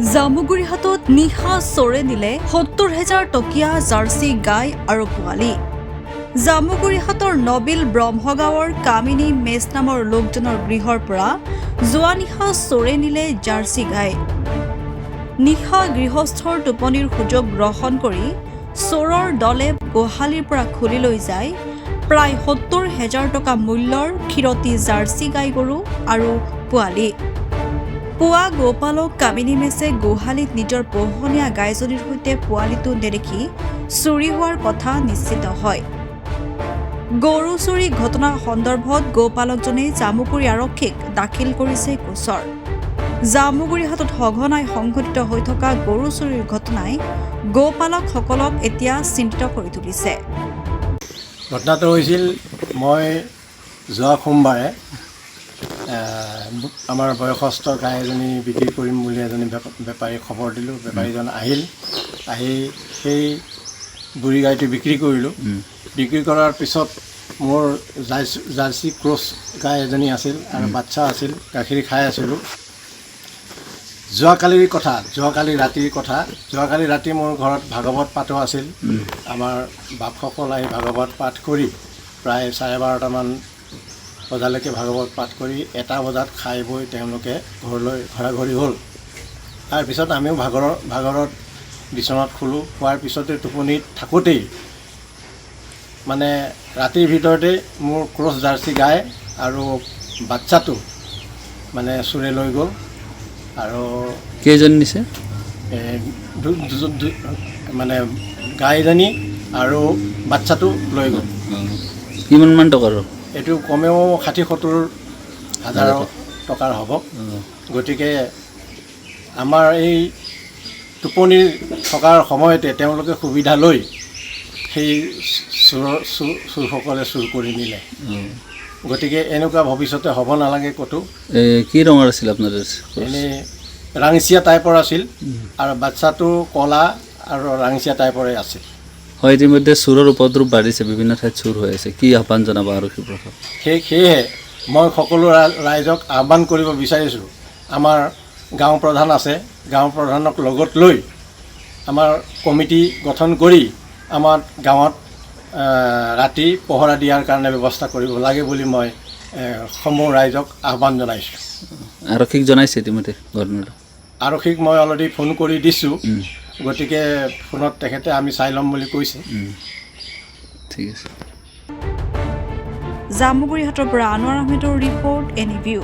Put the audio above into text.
জামুগুৰিহাটত নিশা চোৰে নিলে ৭০,০০০ টকীয়া জাৰ্চি গাই আৰু পোৱালি। জামুগুৰিহাটৰ নবিল ব্ৰহ্মগাঁৱৰ কামিনী মেচ নামৰ লোকজনৰ গৃহৰ পৰা যোৱা নিশা চোৰে নিলে জাৰ্চি গাই। নিশা গৃহস্থৰ টোপনিৰ সুযোগ গ্ৰহণ কৰি চোৰৰ দলে গোহালিৰ পৰা খুলি লৈ যায় প্ৰায় ৭০,০০০ টকা মূল্যৰ ক্ষীৰতী জাৰ্চি গাই গৰু আৰু পোৱালি। পুৱা গোপালক কামিনী মেচে গোহালিত নিজৰ পোহনীয়া গাইজনীৰ সৈতে পোৱালিটো নেদেখি চুৰি হোৱাৰ কথা নিশ্চিত হয়। গৰু চুৰি ঘটনা সন্দৰ্ভত গোপালকজনে জামুগুৰি আৰক্ষীক দাখিল কৰিছে গোচৰ। জামুগুৰিহাটত সঘনাই সংঘটিত হৈ থকা গৰু চুৰিৰ ঘটনাই গোপালকসকলক এতিয়া চিন্তিত কৰি তুলিছে। ঘটনাটো হৈছিল মই যোৱা সোমবাৰে আমাৰ বয়সস্থ গাই এজনী বিক্ৰী কৰিম বুলি এজনী বেপাৰীক খবৰ দিলোঁ। বেপাৰীজন আহি সেই বুঢ়ী গাইটো বিক্ৰী কৰিলোঁ। বিক্ৰী কৰাৰ পিছত মোৰ জাৰ্চি ক্ৰছ গাই এজনী আছিল আৰু বাচ্চা আছিল, গাখীৰ খাই আছিলোঁ। যোৱাকালি ৰাতি মোৰ ঘৰত ভাগৱত পাঠো আছিল। আমাৰ বাপসকল আহি ভাগৱত পাঠ কৰি প্ৰায় 12:30মান বজালৈকে ভাগৱত পাঠ কৰি 1টা বজাত খাই বৈ তেওঁলোকে ঘৰলৈ ঘৰা-ঘৰি হ'ল। তাৰপিছত আমিও ভাগৰত বিচনাত শুলোঁ। খোৱাৰ পিছতে টোপনিত থাকোঁতেই মানে ৰাতিৰ ভিতৰতে মোৰ ক্ৰছ জাৰ্চি গাই আৰু বাচ্চাটো মানে চোৰে লৈ গ'ল। আৰু কেইজন নিছে? মানে গাইজনী আৰু বাচ্চাটো লৈ গ'ল। কিমানমান টকাৰ? এইটো কমেও 60-70 হাজাৰ টকাৰ হ'ব। গতিকে আমাৰ এই টোপনিৰ থকাৰ সময়তে তেওঁলোকে সুবিধা লৈ সেই চোৰসকলে চুৰ কৰি নিলে। গতিকে এনেকুৱা ভৱিষ্যতে হ'ব নালাগে ক'তো। কি ৰঙৰ আছিল আপোনাৰ? এনেই ৰাংচিয়া টাইপৰ আছিল আৰু বাচ্চাটো ক'লা আৰু ৰাংচিয়া টাইপৰে আছিল। হয়, ইতিমধ্যে চোৰৰ উপদ্ৰৱ বাঢ়িছে, বিভিন্ন ঠাইত চোৰ হৈ আছে। কি আহ্বান জনাব আৰক্ষী প্ৰশাসন? সেয়েহে মই সকলো ৰাইজক আহ্বান কৰিব বিচাৰিছোঁ, আমাৰ গাঁও প্ৰধান আছে, গাঁও প্ৰধানক লগত লৈ আমাৰ কমিটি গঠন কৰি আমাৰ গাঁৱত ৰাতি পহৰা দিয়াৰ কাৰণে ব্যৱস্থা কৰিব লাগে বুলি মই সমূহ ৰাইজক আহ্বান জনাইছোঁ। আৰক্ষীক জনাইছে ইতিমধ্যে ঘটনাটো? আৰক্ষীক মই অলৰেডি ফোন কৰি দিছোঁ। গতিকে ফোনত তেখেতে আমি চাই ল'ম বুলি কৈছে। ঠিক আছে। জামুগুৰিহাটৰ পৰা আনোৱাৰ আহমেদৰ ৰিপৰ্ট, NEView।